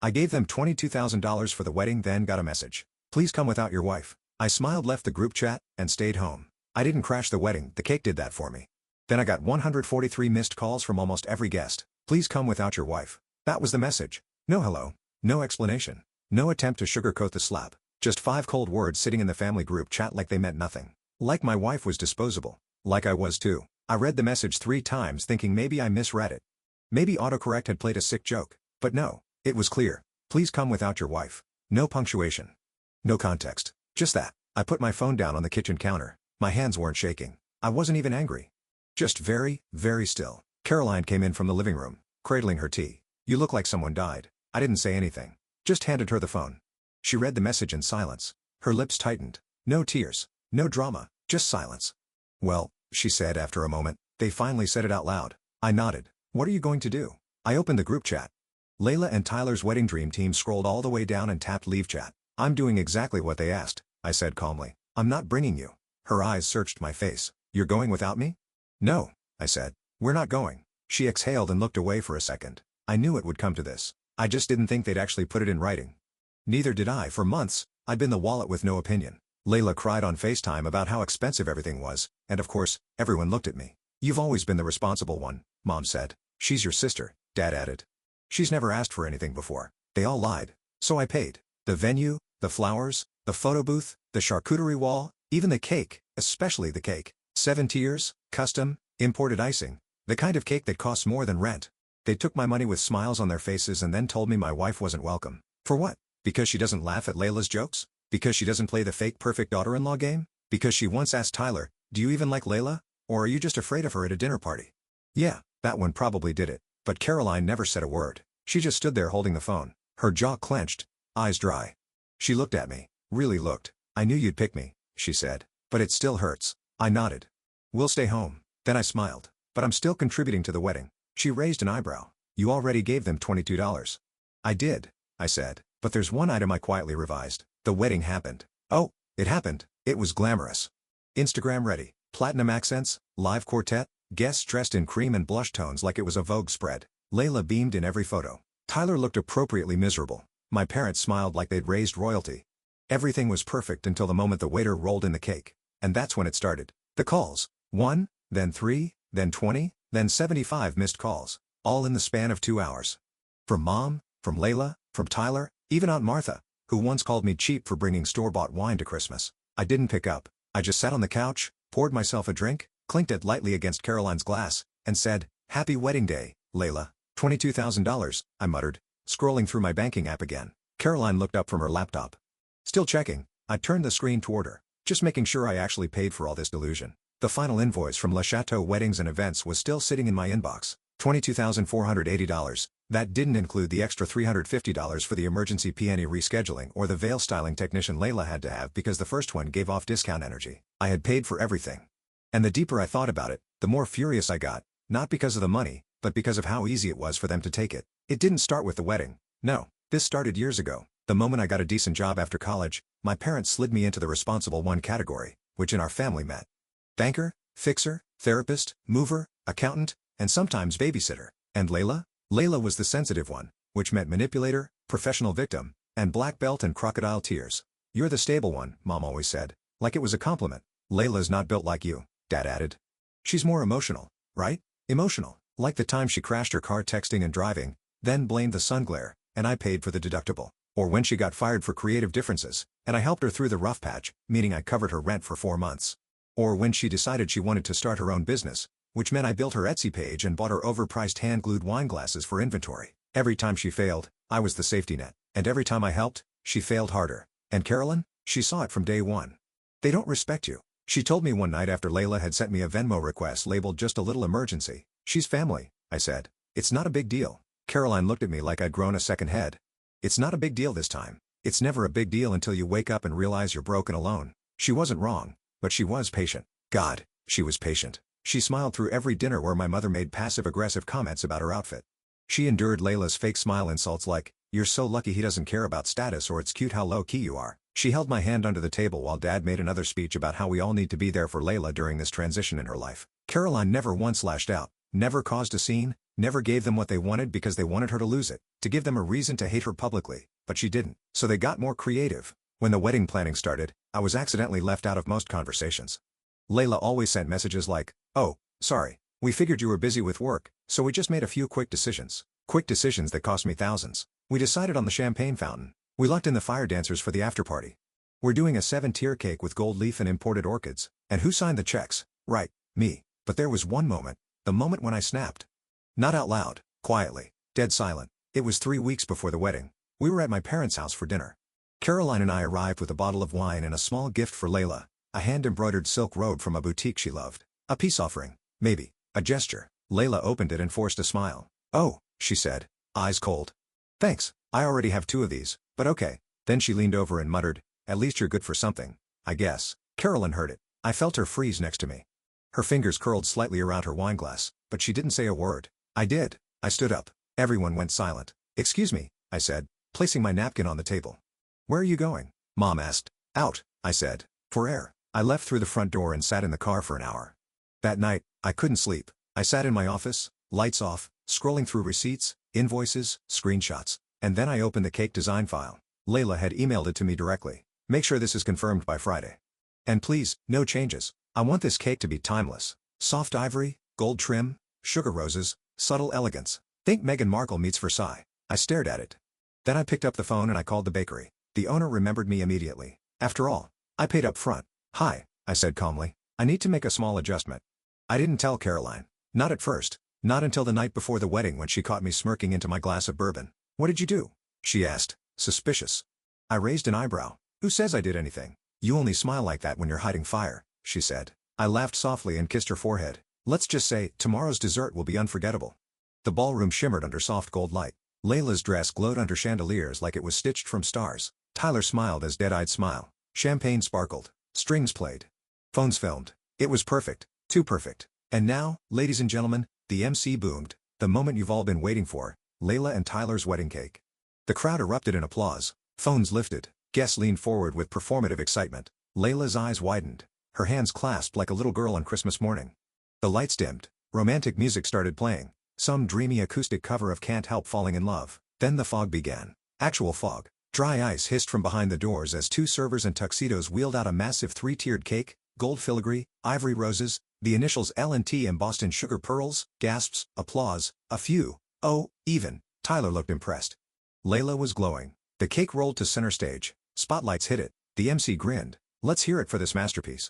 I gave them $22,000 for the wedding, then got a message. Please come without your wife. I smiled, left the group chat, and stayed home. I didn't crash the wedding, the cake did that for me. Then I got 143 missed calls from almost every guest. Please come without your wife. That was the message. No hello. No explanation. No attempt to sugarcoat the slap. Just 5 cold words sitting in the family group chat like they meant nothing. Like my wife was disposable. Like I was too. I read the message 3 times thinking maybe I misread it. Maybe autocorrect had played a sick joke. But no. It was clear. Please come without your wife. No punctuation. No context. Just that. I put my phone down on the kitchen counter. My hands weren't shaking. I wasn't even angry. Just very, very still. Caroline came in from the living room, cradling her tea. You look like someone died. I didn't say anything. Just handed her the phone. She read the message in silence. Her lips tightened. No tears. No drama. Just silence. Well, she said after a moment, they finally said it out loud. I nodded. What are you going to do? I opened the group chat. Layla and Tyler's wedding dream team scrolled all the way down and tapped leave chat. I'm doing exactly what they asked, I said calmly. I'm not bringing you. Her eyes searched my face. You're going without me? No, I said. We're not going. She exhaled and looked away for a second. I knew it would come to this. I just didn't think they'd actually put it in writing. Neither did I. For months, I'd been the wallet with no opinion. Layla cried on FaceTime about how expensive everything was, and of course, everyone looked at me. You've always been the responsible one, Mom said. She's your sister, Dad added. She's never asked for anything before. They all lied. So I paid. The venue, the flowers, the photo booth, the charcuterie wall, even the cake, especially the cake. 7 tiers, custom, imported icing. The kind of cake that costs more than rent. They took my money with smiles on their faces and then told me my wife wasn't welcome. For what? Because she doesn't laugh at Layla's jokes? Because she doesn't play the fake perfect daughter-in-law game? Because she once asked Tyler, do you even like Layla? Or are you just afraid of her at a dinner party? Yeah, that one probably did it. But Caroline never said a word. She just stood there holding the phone. Her jaw clenched. Eyes dry. She looked at me. Really looked. I knew you'd pick me, she said. But it still hurts. I nodded. We'll stay home. Then I smiled. But I'm still contributing to the wedding. She raised an eyebrow. You already gave them $22. I did, I said. But there's one item I quietly revised. The wedding happened. Oh, it happened. It was glamorous. Instagram ready. Platinum accents, live quartet, guests dressed in cream and blush tones like it was a Vogue spread. Layla beamed in every photo. Tyler looked appropriately miserable. My parents smiled like they'd raised royalty. Everything was perfect until the moment the waiter rolled in the cake. And that's when it started. The calls. 1, then 3, then 20, then 75 missed calls. All in the span of 2 hours. From Mom, from Layla, from Tyler, even Aunt Martha, who once called me cheap for bringing store-bought wine to Christmas. I didn't pick up. I just sat on the couch, poured myself a drink, clinked it lightly against Caroline's glass, and said, Happy wedding day, Layla. $22,000, I muttered, scrolling through my banking app again. Caroline looked up from her laptop. Still checking. I turned the screen toward her, just making sure I actually paid for all this delusion. The final invoice from Le Chateau Weddings and Events was still sitting in my inbox. $22,480. That didn't include the extra $350 for the emergency peony rescheduling or the veil styling technician Layla had to have because the first one gave off discount energy. I had paid for everything. And the deeper I thought about it, the more furious I got, not because of the money, but because of how easy it was for them to take it. It didn't start with the wedding. No, this started years ago. The moment I got a decent job after college, my parents slid me into the responsible one category, which in our family meant banker, fixer, therapist, mover, accountant, and sometimes babysitter. And Layla? Layla was the sensitive one, which meant manipulator, professional victim, and black belt and crocodile tears. You're the stable one, Mom always said, like it was a compliment. Layla's not built like you, Dad added. She's more emotional, right? Emotional. Like the time she crashed her car texting and driving, then blamed the sun glare, and I paid for the deductible. Or when she got fired for creative differences, and I helped her through the rough patch, meaning I covered her rent for 4 months. Or when she decided she wanted to start her own business, which meant I built her Etsy page and bought her overpriced hand-glued wine glasses for inventory. Every time she failed, I was the safety net. And every time I helped, she failed harder. And Carolyn? She saw it from day one. They don't respect you. She told me one night after Layla had sent me a Venmo request labeled just a little emergency. She's family, I said. It's not a big deal. Caroline looked at me like I'd grown a second head. It's not a big deal this time. It's never a big deal until you wake up and realize you're broken alone. She wasn't wrong, but she was patient. God, she was patient. She smiled through every dinner where my mother made passive-aggressive comments about her outfit. She endured Layla's fake smile insults like, you're so lucky he doesn't care about status, or it's cute how low-key you are. She held my hand under the table while Dad made another speech about how we all need to be there for Layla during this transition in her life. Caroline never once lashed out, Never caused a scene, never gave them what they wanted because they wanted her to lose it, to give them a reason to hate her publicly, but she didn't. So they got more creative. When the wedding planning started, I was accidentally left out of most conversations. Layla always sent messages like, "Oh, sorry, we figured you were busy with work, so we just made a few quick decisions." Quick decisions that cost me thousands. We decided on the champagne fountain. We locked in the fire dancers for the after-party. We're doing a 7-tier cake with gold leaf and imported orchids. And who signed the checks? Right, me. But there was one moment, the moment when I snapped. Not out loud, quietly, dead silent. It was 3 weeks before the wedding. We were at my parents' house for dinner. Caroline and I arrived with a bottle of wine and a small gift for Layla, a hand-embroidered silk robe from a boutique she loved. A peace offering, maybe, a gesture. Layla opened it and forced a smile. "Oh," she said, eyes cold. "Thanks, I already have 2 of these, but okay." Then she leaned over and muttered, "At least you're good for something, I guess." Caroline heard it. I felt her freeze next to me. Her fingers curled slightly around her wineglass, but she didn't say a word. I did. I stood up. Everyone went silent. "Excuse me," I said, placing my napkin on the table. "Where are you going?" Mom asked. "Out," I said. "For air." I left through the front door and sat in the car for an hour. That night, I couldn't sleep. I sat in my office, lights off, scrolling through receipts, invoices, screenshots, and then I opened the cake design file. Layla had emailed it to me directly. "Make sure this is confirmed by Friday. And please, no changes. I want this cake to be timeless. Soft ivory, gold trim, sugar roses, subtle elegance. Think Meghan Markle meets Versailles." I stared at it. Then I picked up the phone and I called the bakery. The owner remembered me immediately. After all, I paid up front. "Hi," I said calmly. "I need to make a small adjustment." I didn't tell Caroline. Not at first. Not until the night before the wedding when she caught me smirking into my glass of bourbon. "What did you do?" she asked, suspicious. I raised an eyebrow. "Who says I did anything?" "You only smile like that when you're hiding fire," she said. I laughed softly and kissed her forehead. "Let's just say, tomorrow's dessert will be unforgettable." The ballroom shimmered under soft gold light. Layla's dress glowed under chandeliers like it was stitched from stars. Tyler smiled his dead-eyed smile. Champagne sparkled. Strings played. Phones filmed. It was perfect. Too perfect. And now, ladies and gentlemen, the MC boomed. The moment you've all been waiting for. Layla and Tyler's wedding cake. The crowd erupted in applause. Phones lifted. Guests leaned forward with performative excitement. Layla's eyes widened. Her hands clasped like a little girl on Christmas morning. The lights dimmed. Romantic music started playing. Some dreamy acoustic cover of Can't Help Falling in Love. Then the fog began. Actual fog. Dry ice hissed from behind the doors as 2 servers in tuxedos wheeled out a massive 3-tiered cake, gold filigree, ivory roses, the initials L&T embossed in sugar pearls, gasps, applause, a few. Oh, even. Tyler looked impressed. Layla was glowing. The cake rolled to center stage. Spotlights hit it. The MC grinned. "Let's hear it for this masterpiece."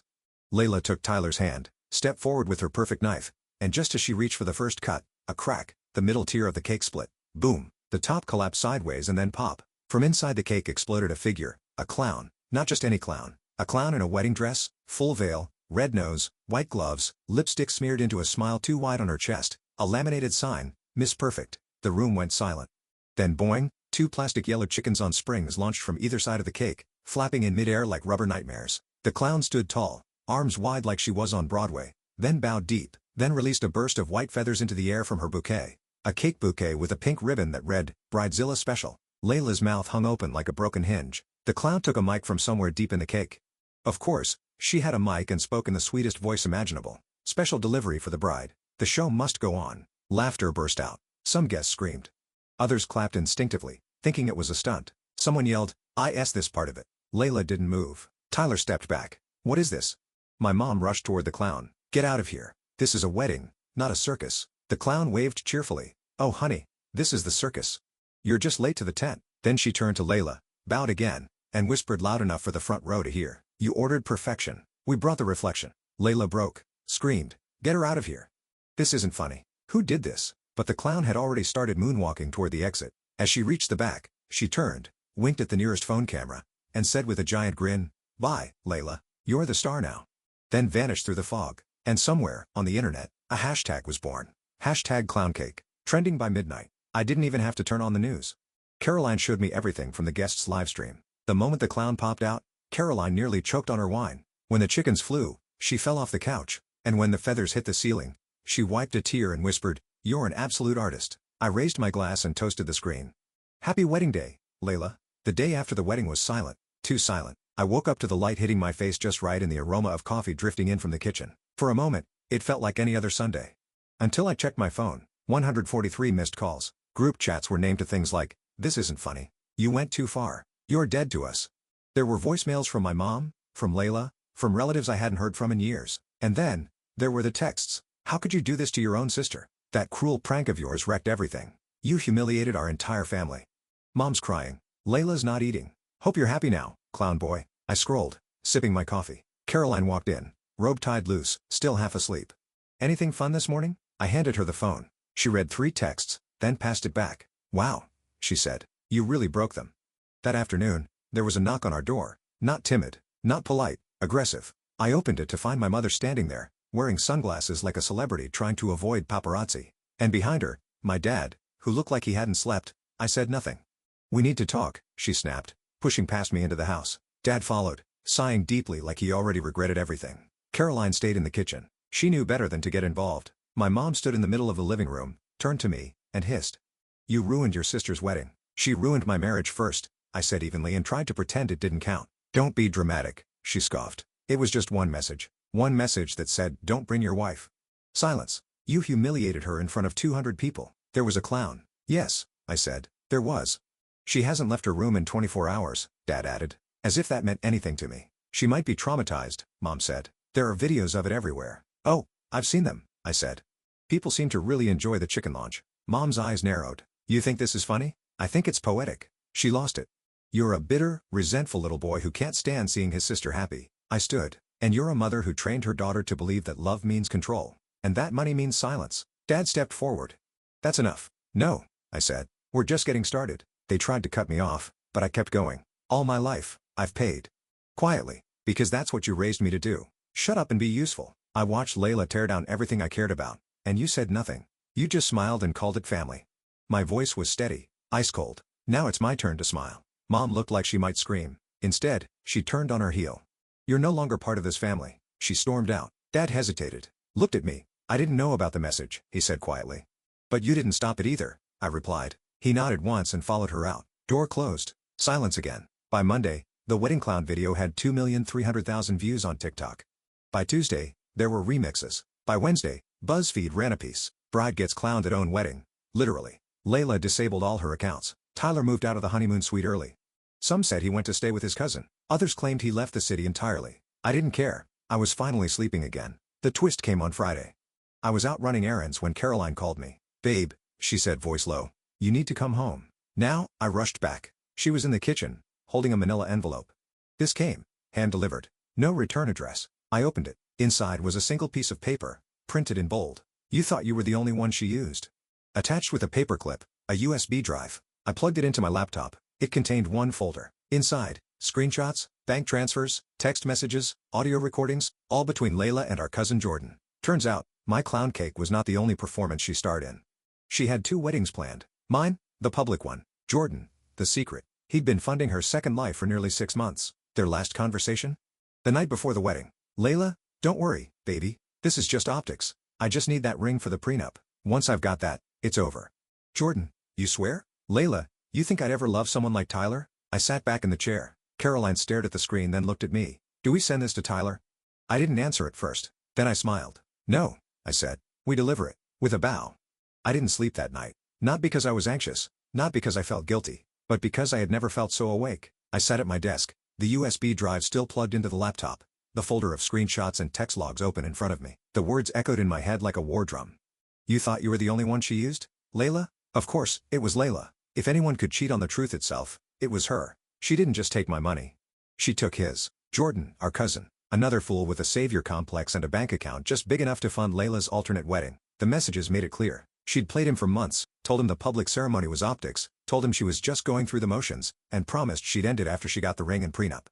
Layla took Tyler's hand, stepped forward with her perfect knife, and just as she reached for the first cut, a crack, the middle tier of the cake split. Boom. The top collapsed sideways and then pop. From inside the cake exploded a figure, a clown. Not just any clown. A clown in a wedding dress, full veil, red nose, white gloves, lipstick smeared into a smile too wide on her chest, a laminated sign, "Miss Perfect." The room went silent. Then boing, 2 plastic yellow chickens on springs launched from either side of the cake, flapping in midair like rubber nightmares. The clown stood tall, arms wide like she was on Broadway, then bowed deep, then released a burst of white feathers into the air from her bouquet. A cake bouquet with a pink ribbon that read, "Bridezilla Special." Layla's mouth hung open like a broken hinge. The clown took a mic from somewhere deep in the cake. Of course, she had a mic and spoke in the sweetest voice imaginable. "Special delivery for the bride. The show must go on." Laughter burst out. Some guests screamed. Others clapped instinctively, thinking it was a stunt. Someone yelled, this part of it." Layla didn't move. Tyler stepped back. "What is this?" My mom rushed toward the clown. "Get out of here. This is a wedding, not a circus." The clown waved cheerfully. "Oh honey, this is the circus. You're just late to the tent." Then she turned to Layla, bowed again, and whispered loud enough for the front row to hear. "You ordered perfection. We brought the reflection." Layla broke, screamed, "Get her out of here. This isn't funny. Who did this?" But the clown had already started moonwalking toward the exit. As she reached the back, she turned, winked at the nearest phone camera, and said with a giant grin, "Bye, Layla. You're the star now." Then vanished through the fog. And somewhere, on the internet, a hashtag was born. #ClownCake. Trending by midnight. I didn't even have to turn on the news. Caroline showed me everything from the guests' livestream. The moment the clown popped out, Caroline nearly choked on her wine. When the chickens flew, she fell off the couch, and when the feathers hit the ceiling, she wiped a tear and whispered, "You're an absolute artist." I raised my glass and toasted the screen. "Happy wedding day, Layla." The day after the wedding was silent, too silent. I woke up to the light hitting my face just right and the aroma of coffee drifting in from the kitchen. For a moment, it felt like any other Sunday. Until I checked my phone, 143 missed calls. Group chats were named to things like, "This isn't funny. You went too far. You're dead to us." There were voicemails from my mom, from Layla, from relatives I hadn't heard from in years. And then, there were the texts. "How could you do this to your own sister? That cruel prank of yours wrecked everything. You humiliated our entire family." Mom's crying. Layla's not eating. "Hope you're happy now, clown boy." I scrolled, sipping my coffee. Caroline walked in, robe tied loose, still half asleep. "Anything fun this morning?" I handed her the phone. She read 3 texts, then passed it back. "Wow," she said. "You really broke them." That afternoon, there was a knock on our door. Not timid, not polite, aggressive. I opened it to find my mother standing there, wearing sunglasses like a celebrity trying to avoid paparazzi. And behind her, my dad, who looked like he hadn't slept. I said nothing. "We need to talk," she snapped, pushing past me into the house. Dad followed, sighing deeply like he already regretted everything. Caroline stayed in the kitchen. She knew better than to get involved. My mom stood in the middle of the living room, turned to me, and hissed. "You ruined your sister's wedding." "She ruined my marriage first," I said evenly and tried to pretend it didn't count. "Don't be dramatic," she scoffed. "It was just one message. One message that said, 'Don't bring your wife.'" Silence. "You humiliated her in front of 200 people. There was a clown." "Yes," I said, "there was." "She hasn't left her room in 24 hours, Dad added. As if that meant anything to me. "She might be traumatized," Mom said. "There are videos of it everywhere." "Oh, I've seen them," I said. "People seem to really enjoy the chicken launch." Mom's eyes narrowed. "You think this is funny?" "I think it's poetic." She lost it. "You're a bitter, resentful little boy who can't stand seeing his sister happy." I stood. "And you're a mother who trained her daughter to believe that love means control. And that money means silence." Dad stepped forward. "That's enough." "No," I said. "We're just getting started." They tried to cut me off, but I kept going. "All my life, I've paid." Quietly. "Because that's what you raised me to do. Shut up and be useful." I watched Layla tear down everything I cared about. "And you said nothing. You just smiled and called it family." My voice was steady, ice cold. "Now it's my turn to smile." Mom looked like she might scream. Instead, she turned on her heel. "You're no longer part of this family." She stormed out. Dad hesitated. Looked at me. "I didn't know about the message," he said quietly. "But you didn't stop it either," I replied. He nodded once and followed her out. Door closed. Silence again. By Monday, the wedding clown video had 2,300,000 views on TikTok. By Tuesday, there were remixes. By Wednesday, BuzzFeed ran a piece. "Bride gets clowned at own wedding." Literally. Layla disabled all her accounts. Tyler moved out of the honeymoon suite early. Some said he went to stay with his cousin. Others claimed he left the city entirely. I didn't care. I was finally sleeping again. The twist came on Friday. I was out running errands when Caroline called me. "Babe," she said, voice low. "You need to come home." Now, I rushed back. She was in the kitchen, holding a manila envelope. This came, hand-delivered. No return address. I opened it. Inside was a single piece of paper, printed in bold. "You thought you were the only one she used." Attached with a paperclip, a USB drive. I plugged it into my laptop. It contained one folder. Inside, screenshots, bank transfers, text messages, audio recordings, all between Layla and our cousin Jordan. Turns out, my clown cake was not the only performance she starred in. She had 2 weddings planned. Mine, the public one. Jordan, the secret. He'd been funding her second life for nearly 6 months. Their last conversation? The night before the wedding. "Layla, don't worry, baby. This is just optics. I just need that ring for the prenup. Once I've got that, it's over." "Jordan, you swear?" "Layla, you think I'd ever love someone like Tyler?" I sat back in the chair. Caroline stared at the screen then looked at me. "Do we send this to Tyler?" I didn't answer at first. Then I smiled. "No," I said. "We deliver it." With a bow. I didn't sleep that night. Not because I was anxious. Not because I felt guilty. But because I had never felt so awake. I sat at my desk. The USB drive still plugged into the laptop. The folder of screenshots and text logs open in front of me. The words echoed in my head like a war drum. "You thought you were the only one she used? Layla?" Of course, it was Layla. If anyone could cheat on the truth itself, it was her. She didn't just take my money. She took his. Jordan, our cousin. Another fool with a savior complex and a bank account just big enough to fund Layla's alternate wedding. The messages made it clear. She'd played him for months, told him the public ceremony was optics, told him she was just going through the motions, and promised she'd end it after she got the ring and prenup.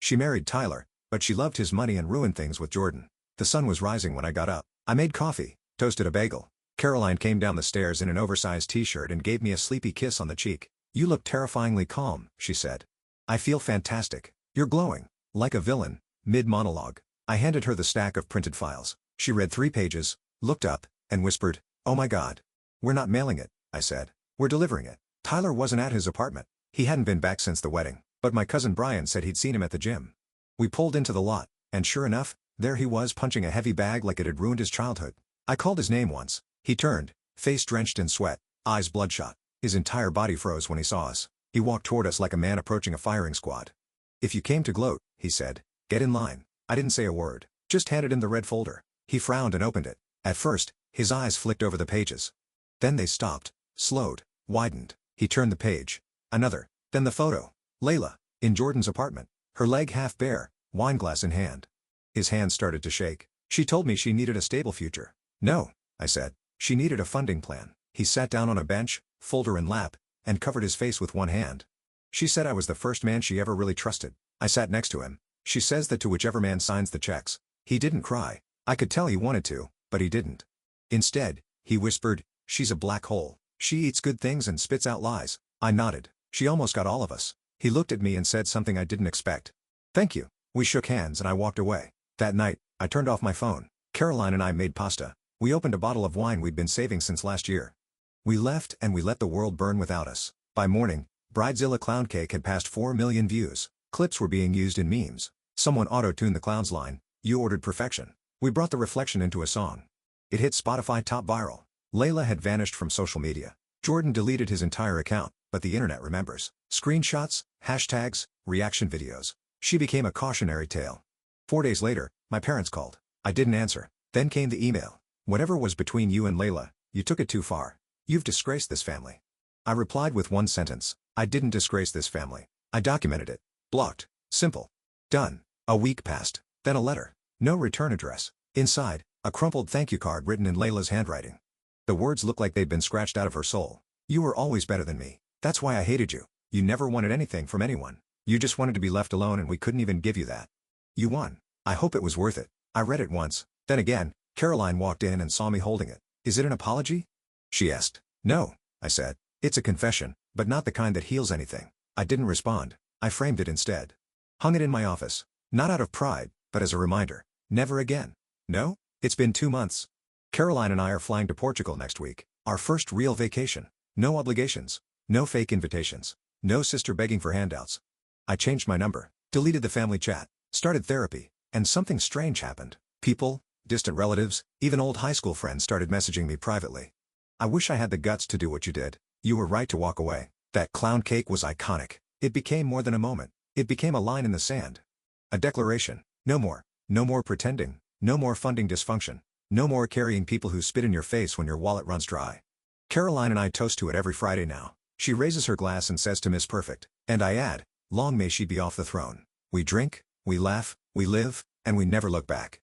She married Tyler, but she loved his money and ruined things with Jordan. The sun was rising when I got up. I made coffee, toasted a bagel. Caroline came down the stairs in an oversized t-shirt and gave me a sleepy kiss on the cheek. "You look terrifyingly calm," she said. "I feel fantastic. You're glowing. Like a villain." Mid-monologue. I handed her the stack of printed files. She read 3 pages, looked up, and whispered, "Oh my God." "We're not mailing it," I said. "We're delivering it." Tyler wasn't at his apartment. He hadn't been back since the wedding, but my cousin Brian said he'd seen him at the gym. We pulled into the lot, and sure enough, there he was punching a heavy bag like it had ruined his childhood. I called his name once, He turned, face drenched in sweat, eyes bloodshot. His entire body froze when he saw us. He walked toward us like a man approaching a firing squad. "If you came to gloat," he said, "get in line." I didn't say a word, just handed him the red folder. He frowned and opened it. At first, his eyes flicked over the pages. Then they stopped, slowed, widened. He turned the page. Another. Then the photo. Layla, in Jordan's apartment, her leg half bare, wineglass in hand. His hand started to shake. "She told me she needed a stable future." "No," I said. "She needed a funding plan." He sat down on a bench, folder in lap, and covered his face with one hand. "She said I was the first man she ever really trusted." I sat next to him. "She says that to whichever man signs the checks." He didn't cry. I could tell he wanted to, but he didn't. Instead, he whispered, "She's a black hole. She eats good things and spits out lies." I nodded. "She almost got all of us." He looked at me and said something I didn't expect. "Thank you." We shook hands and I walked away. That night, I turned off my phone. Caroline and I made pasta. We opened a bottle of wine we'd been saving since last year. We left and we let the world burn without us. By morning, Bridezilla Clown Cake had passed 4 million views. Clips were being used in memes. Someone auto-tuned the clown's line, "You ordered perfection." We brought the reflection into a song. It hit Spotify top viral. Layla had vanished from social media. Jordan deleted his entire account, but the internet remembers. Screenshots, hashtags, reaction videos. She became a cautionary tale. 4 days later, my parents called. I didn't answer. Then came the email. "Whatever was between you and Layla, you took it too far. You've disgraced this family." I replied with one sentence. I didn't disgrace this family. I documented it. Blocked. Simple. Done. A week passed. Then a letter. No return address. Inside, a crumpled thank you card written in Layla's handwriting. The words looked like they'd been scratched out of her soul. "You were always better than me. That's why I hated you. You never wanted anything from anyone. You just wanted to be left alone and we couldn't even give you that. You won. I hope it was worth it." I read it once. Then again, Caroline walked in and saw me holding it. "Is it an apology?" she asked. "No," I said. "It's a confession, but not the kind that heals anything." I didn't respond. I framed it instead. Hung it in my office. Not out of pride, but as a reminder. Never again. No? It's been 2 months. Caroline and I are flying to Portugal next week. Our first real vacation. No obligations. No fake invitations. No sister begging for handouts. I changed my number. Deleted the family chat. Started therapy. And something strange happened. People, distant relatives, even old high school friends started messaging me privately. "I wish I had the guts to do what you did. You were right to walk away." That clown cake was iconic. It became more than a moment. It became a line in the sand. A declaration. No more. No more pretending. No more funding dysfunction. No more carrying people who spit in your face when your wallet runs dry. Caroline and I toast to it every Friday now. She raises her glass and says to Miss Perfect, and I add, "Long may she be off the throne." We drink, we laugh, we live, and we never look back.